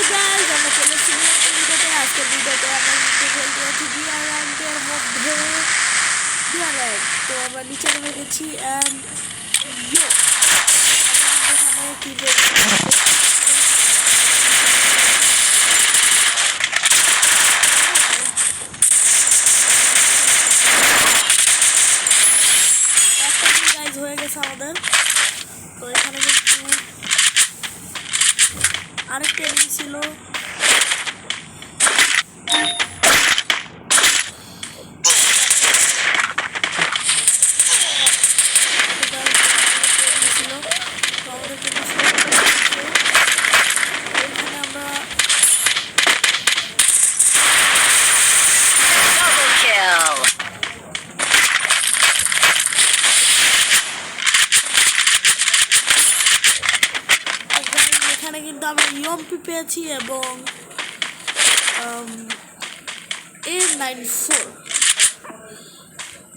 Guys আমরা চলে এসেছি ভিডিওতে। আজকের ভিডিওতে আমরা খেলতে যাচ্ছি ডিয়ার র্যাঙ্কের মধ্যে ডিয়ার র্যাঙ্ক। তো আমরা নিচে নেমে গেছি অ্যান্ড ইয়ো এখানে কি গাইজ হয়ে গেছে আমাদের। তো এখানে কিন্তু আরেকটা এনিমি ছিল। এখানে কিন্তু আমরা ইউএমপি পেয়েছি এবং A94।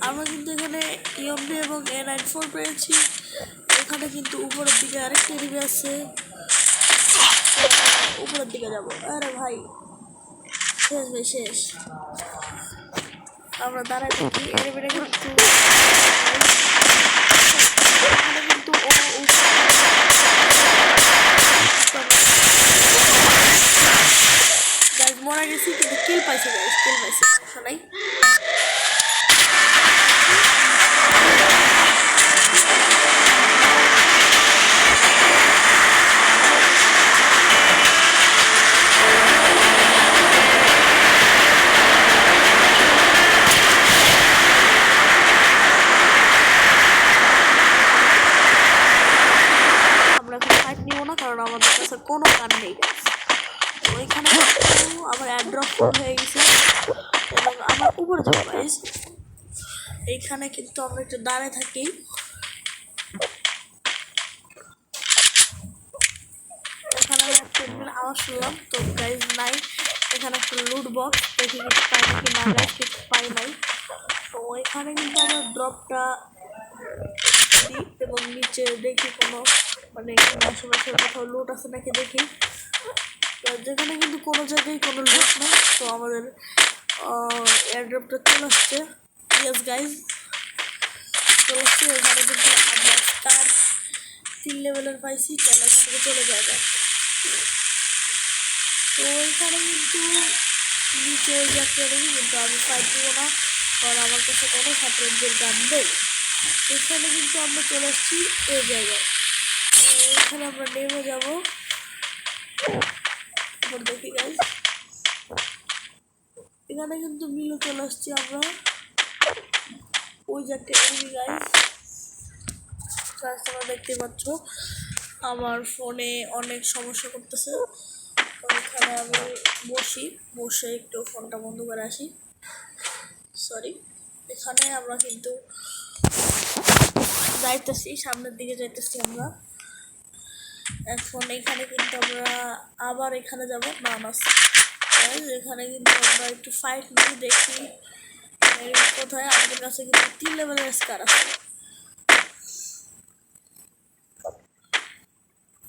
আমরা কিন্তু এখানে ইউএমপি এবং A94 পেয়েছি। এখানে কিন্তু উপরের দিকে আরেকটা এরিয়া আছে, উপরের দিকে যাবো। আরে ভাই শেষ ভাই শেষ। আমরা দাঁড়াই থাকি এরিয়াটা কিন্তু মরা গেছি কিন্তু কিল পাইছি গাইস, কিল পাইছি শোনাই। আমরা এখন ফাইট নিব না কারণ আমাদের কাছে কোনো গান নেই গাইস। ওইখানে আমার অ্যাড্রপ হয়ে গেছে এবং আমার উপরে যাবো গাইস। এইখানে কিন্তু আমরা একটু দাঁড়ায় থাকি। এখানে আমি একটা আওয়াজ শুনলাম, তো গাইস নাই। এখানে একটা লুট বক্স, দেখি কিছু পাই নাকি না গাইস, কিছু পাই নাই। তো এখানে কিন্তু আমরা ড্রপটা দিই এবং নিচে দেখি কোনো মানে আশেপাশে কোথাও লুট আছে নাকি দেখি। যেখানে কিন্তু কোনো জায়গায় কোনো লুট নেই। তো আমাদের এয়ারড্রপটা চলে আসছে। ইয়েস গাইজ চলে আসছে। এখানে কিন্তু আমরা স্টার 3 লেভেলের পাইছি। চলে থেকে চলে যায়। তো এখানে কিন্তু নিচে ওই একটা নেই, কিন্তু আমি ফাইট দিব না কারণ আমার কাছে কোনো ছাত্রদের গান নেই। এখানে কিন্তু আমরা চলে আসছি এই জায়গায়। এখানে আমরা নেমে যাবো। দেখি গাইজ এখানে কিন্তু মিলে চলে আসছি আমরা। ওই যে একটা এনিমি গাইজ, তোমরা দেখতে পাচ্ছ আমার ফোনে অনেক সমস্যা করতেছে। তো এখানে আমি বসে একটু ফোনটা বন্ধ করে আসি। সরি। এখানে আমরা কিন্তু যাইতেছি, সামনের দিকে যাইতেছি আমরা। এখন এখানে কিন্তু আমরা আবার এখানে যাব মানাস। এখানে কিন্তু আমরা একটু ফাইট নিয়ে দেখি কোথায়। আমাদের কাছে কিন্তু 3 লেভেলের স্কার আছে।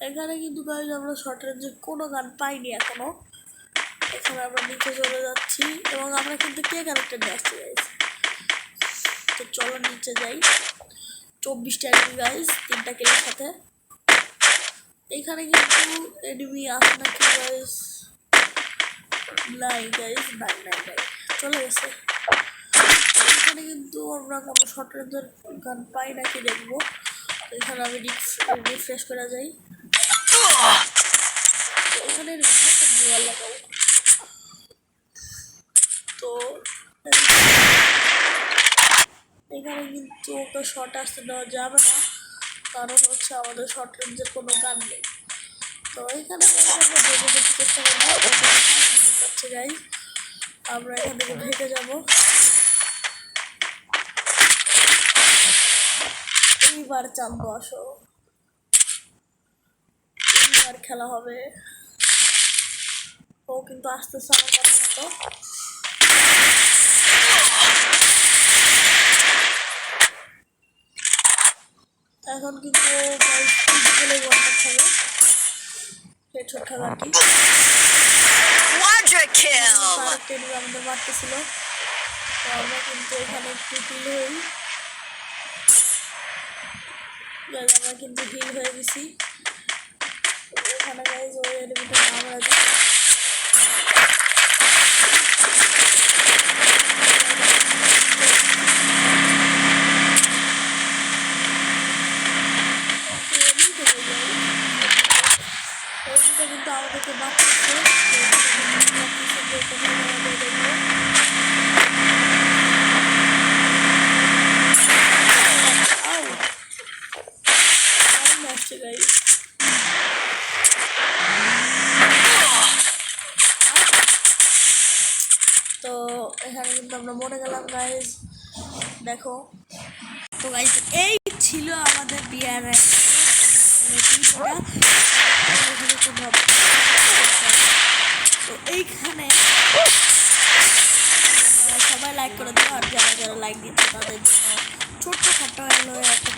এখানে কিন্তু গাইজ আমরা শর্ট রেঞ্জের কোনো গান পাইনি এখনো। এখানে আমরা নিচে চলে যাচ্ছি এবং আমরা কিন্তু কে ক্যারেক্টার নিয়ে আসছি গাইজ। তো চলো নিচে যাই। 24টা এনিমি গাইজ, 3টা কিলের সাথে। এখানে কিন্তু এনিমি আছে নাকি গাইজ? নাই গাইজ, নাই নাই নাই, চলে গেছে। এখানে কিন্তু আমরা কোনো শর্ট রেঞ্জের গান পাই নাকি দেখবো। এখানে আমি রিফ্রেশ করে যাই। এখানে লাগাবো। তো এখানে কিন্তু ওকে শর্ট আসতে দেওয়া যাবে না কারণ হচ্ছে আমাদের শর্ট রেঞ্জের কোনো গান নেই। তো এখানে চেষ্টা করবো গাইজ। আমরা এখান থেকে ভেঙে যাবো। এইবার চান্দু আসো, এইবার খেলা হবে। ও কিন্তু আসতেছে আমার কথা মতো। এখন কিন্তু হেডশট খাবে আর কি। Quadra kill! আরেকটা এনিমি আমাদের মারতেছিল, তো আমরা কিন্তু এখানে একটু হিল হই। আমরা কিন্তু হিল হয়ে গেছি। এখানে গাইজ ওই এনিমিটার নাম রাজি। কিন্তু আমাদেরকে বাঁচাচ্ছে। আসছে গাইজ, তো এখানে কিন্তু আমরা মরে গেলাম গাইজ। দেখো তো গাইজ এই ছিল আমাদের বিয়ার। তো এইখানে সবাই লাইক করে দেবো, আর যারা যারা লাইক দিচ্ছে তাদের জন্য ছোট্ট খাটো হলো একটা